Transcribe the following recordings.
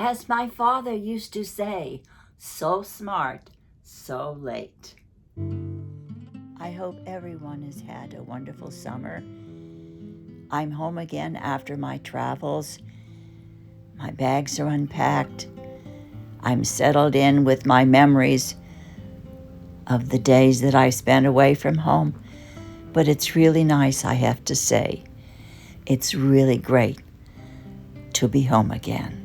As my father used to say, so smart, so late. I hope everyone has had a wonderful summer. I'm home again after my travels. My bags are unpacked. I'm settled in with my memories of the days that I spent away from home. But it's really nice, I have to say. It's really great to be home again.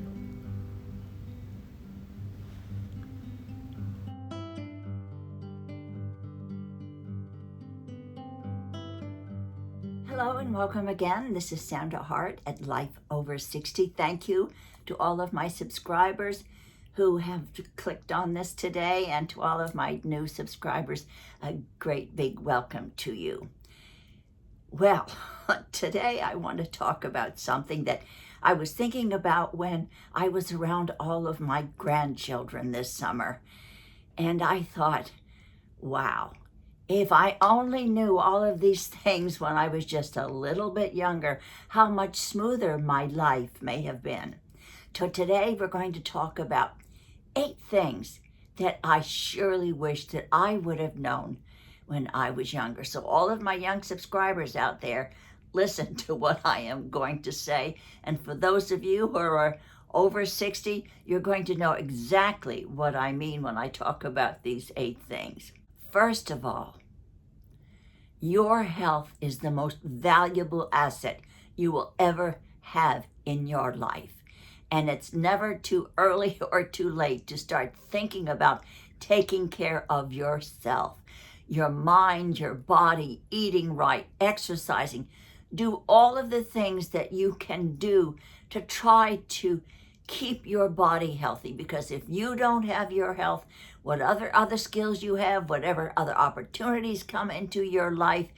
Hello and welcome again. This is Sandra Hart at Life Over 60. Thank you to all of my subscribers who have clicked on this today, and to all of my new subscribers, a great big welcome to you. Well, today I want to talk about something that I was thinking about when I was around all of my grandchildren this summer. And I thought, wow, if I only knew all of these things when I was just a little bit younger, how much smoother my life may have been. So today we're going to talk about 8 things that I surely wish that I would have known when I was younger. So all of my young subscribers out there, listen to what I am going to say. And for those of you who are over 60, you're going to know exactly what I mean when I talk about these 8 things. First of all, your health is the most valuable asset you will ever have in your life. And it's never too early or too late to start thinking about taking care of yourself, your mind, your body, eating right, exercising. Do all of the things that you can do to try to keep your body healthy, because if you don't have your health, what other skills you have, whatever other opportunities come into your life,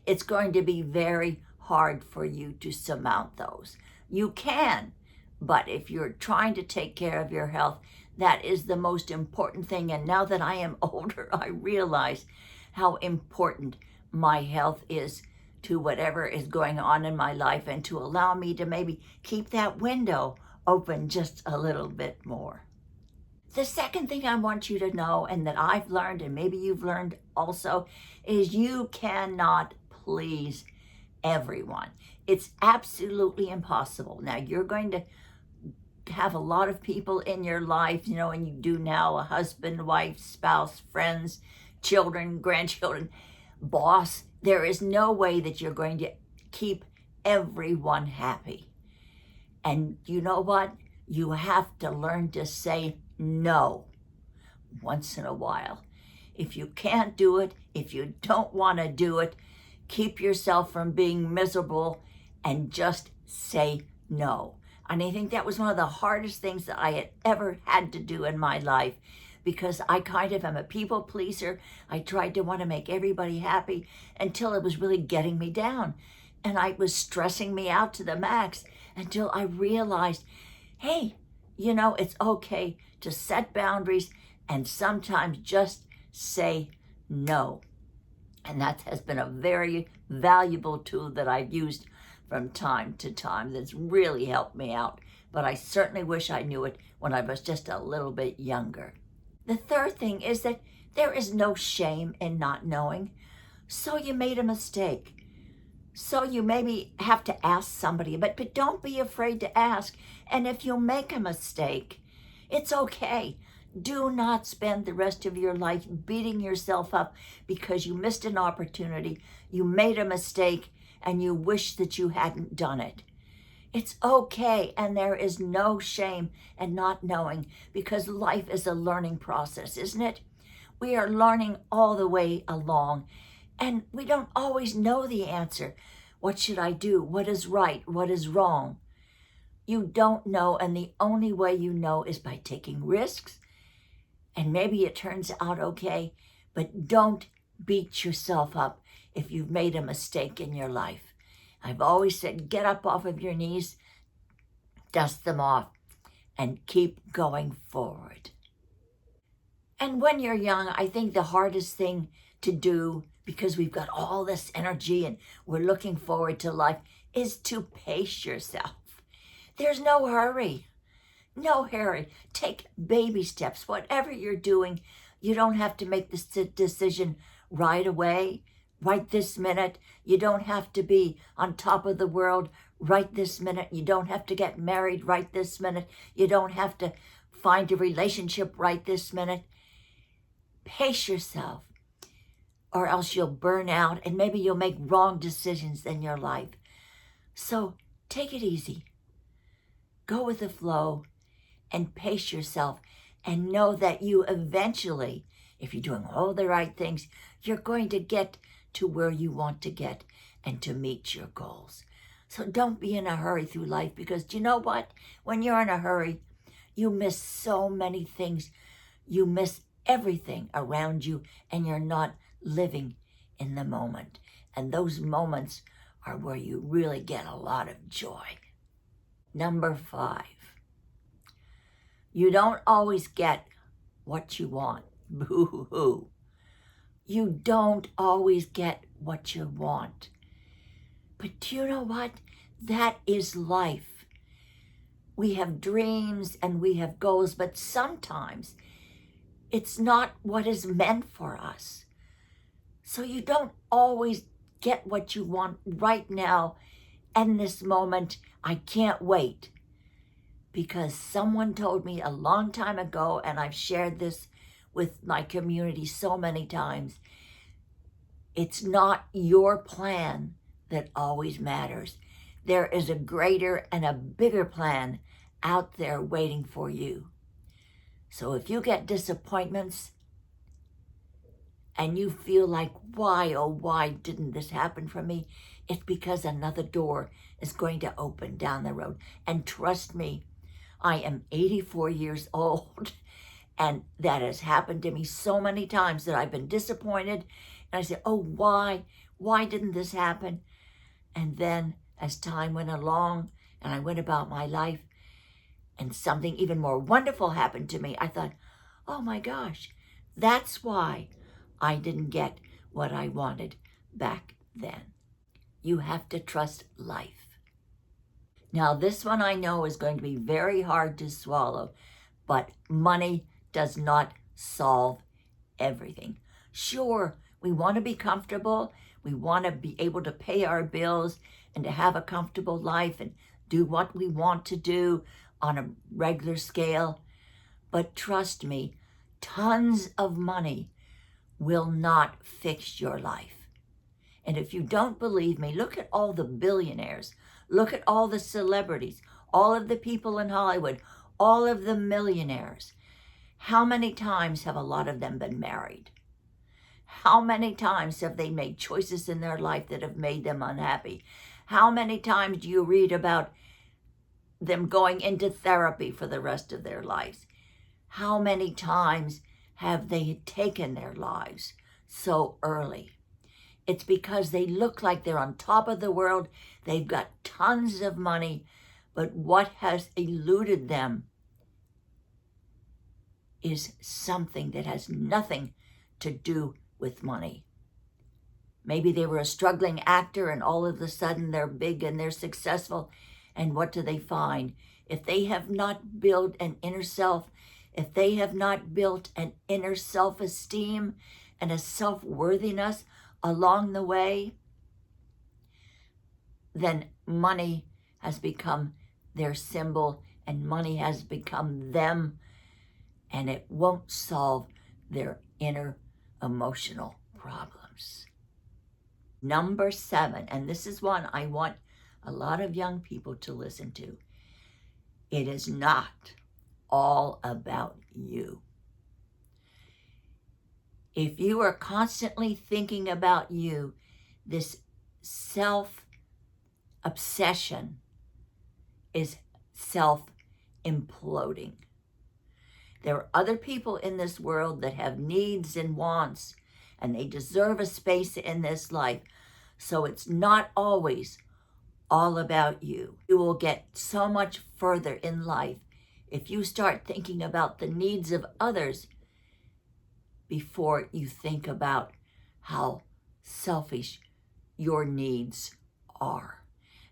it's going to be very hard for you to surmount those. You can, but if you're trying to take care of your health, that is the most important thing. And now that I am older, I realize how important my health is to whatever is going on in my life, and to allow me to maybe keep that window open just a little bit more. The second thing I want you to know, and that I've learned, and maybe you've learned also, is you cannot please everyone. It's absolutely impossible. Now, you're going to have a lot of people in your life, and you do now, a husband, wife, spouse, friends, children, grandchildren, boss. There is no way that you're going to keep everyone happy. And you know what? You have to learn to say no once in a while. If you can't do it, if you don't want to do it, keep yourself from being miserable and just say no. And I think that was one of the hardest things that I had ever had to do in my life, because I kind of am a people pleaser. I tried to want to make everybody happy until it was really getting me down. And it was stressing me out to the max, until I realized, hey, it's okay to set boundaries and sometimes just say no. And that has been a very valuable tool that I've used from time to time that's really helped me out. But I certainly wish I knew it when I was just a little bit younger. The third thing is that there is no shame in not knowing. So you made a mistake. So you maybe have to ask somebody, but don't be afraid to ask. And if you make a mistake, it's okay. Do not spend the rest of your life beating yourself up because you missed an opportunity, you made a mistake, and you wish that you hadn't done it. It's okay, and there is no shame in not knowing, because life is a learning process, isn't it? We are learning all the way along, and we don't always know the answer. What should I do? What is right? What is wrong? You don't know, and the only way you know is by taking risks, and maybe it turns out okay, but don't beat yourself up if you've made a mistake in your life. I've always said, get up off of your knees, dust them off, and keep going forward. And when you're young, I think the hardest thing to do, because we've got all this energy and we're looking forward to life, is to pace yourself. There's no hurry. No hurry. Take baby steps. Whatever you're doing, you don't have to make this decision right away, right this minute. You don't have to be on top of the world right this minute. You don't have to get married right this minute. You don't have to find a relationship right this minute. Pace yourself, or else you'll burn out and maybe you'll make wrong decisions in your life. So take it easy. Go with the flow and pace yourself, and know that you eventually, if you're doing all the right things, you're going to get to where you want to get and to meet your goals. So don't be in a hurry through life, because do you know what? When you're in a hurry, you miss so many things. You miss everything around you, and you're not living in the moment. And those moments are where you really get a lot of joy. Number 5. You don't always get what you want. Boo-hoo. You don't always get what you want. But do you know what? That is life. We have dreams and we have goals, but sometimes it's not what is meant for us. So you don't always get what you want right now in this moment. I can't wait. Because someone told me a long time ago, and I've shared this with my community so many times, it's not your plan that always matters. There is a greater and a bigger plan out there waiting for you. So if you get disappointments and you feel like, why, oh, why didn't this happen for me? It's because another door is going to open down the road. And trust me, I am 84 years old, and that has happened to me so many times that I've been disappointed, and I say, oh, why? Why didn't this happen? And then as time went along and I went about my life and something even more wonderful happened to me, I thought, oh my gosh, that's why I didn't get what I wanted back then. You have to trust life. Now, this one I know is going to be very hard to swallow, but money does not solve everything. Sure, we want to be comfortable. We want to be able to pay our bills and to have a comfortable life and do what we want to do on a regular scale. But trust me, tons of money will not fix your life. And if you don't believe me, look at all the billionaires. Look at all the celebrities, all of the people in Hollywood, all of the millionaires. How many times have a lot of them been married? How many times have they made choices in their life that have made them unhappy? How many times do you read about them going into therapy for the rest of their lives? How many times have they taken their lives so early? It's because they look like they're on top of the world. They've got tons of money, but what has eluded them is something that has nothing to do with money. Maybe they were a struggling actor and all of a sudden they're big and they're successful. And what do they find? If they have not built an inner self, if they have not built an inner self-esteem and a self-worthiness along the way, then money has become their symbol and money has become them, and it won't solve their inner emotional problems. Number 7, and this is one I want a lot of young people to listen to. It is not all about you. If you are constantly thinking about you, this self-obsession is self-imploding. There are other people in this world that have needs and wants, and they deserve a space in this life. So it's not always all about you. You will get so much further in life if you start thinking about the needs of others before you think about how selfish your needs are.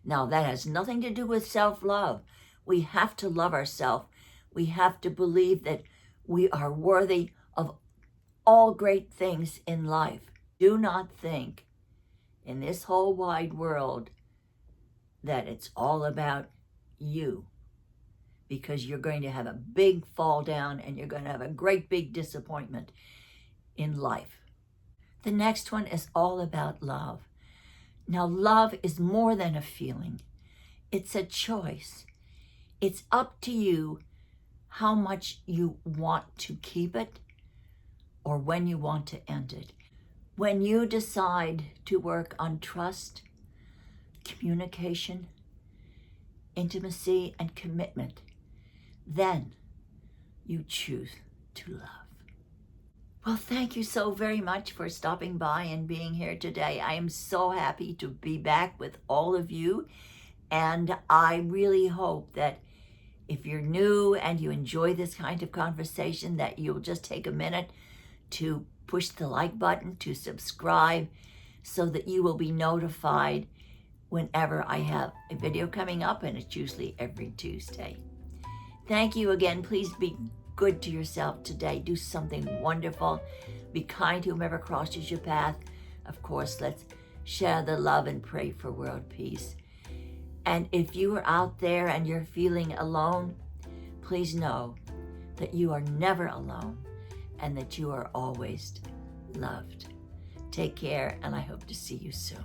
Now, that has nothing to do with self-love. We have to love ourselves, We have to believe that we are worthy of all great things in life. Do not think in this whole wide world that it's all about you, because you're going to have a big fall down and you're going to have a great big disappointment in life. The next one is all about love. Now, love is more than a feeling. It's a choice. It's up to you how much you want to keep it or when you want to end it. When you decide to work on trust, communication, intimacy, and commitment, then you choose to love. Well, thank you so very much for stopping by and being here today. I am so happy to be back with all of you. And I really hope that if you're new and you enjoy this kind of conversation, that you'll just take a minute to push the like button, to subscribe, so that you will be notified whenever I have a video coming up, and it's usually every Tuesday. Thank you again. Please be good to yourself today. Do something wonderful. Be kind to whomever crosses your path. Of course, let's share the love and pray for world peace. And if you are out there and you're feeling alone, please know that you are never alone and that you are always loved. Take care, and I hope to see you soon.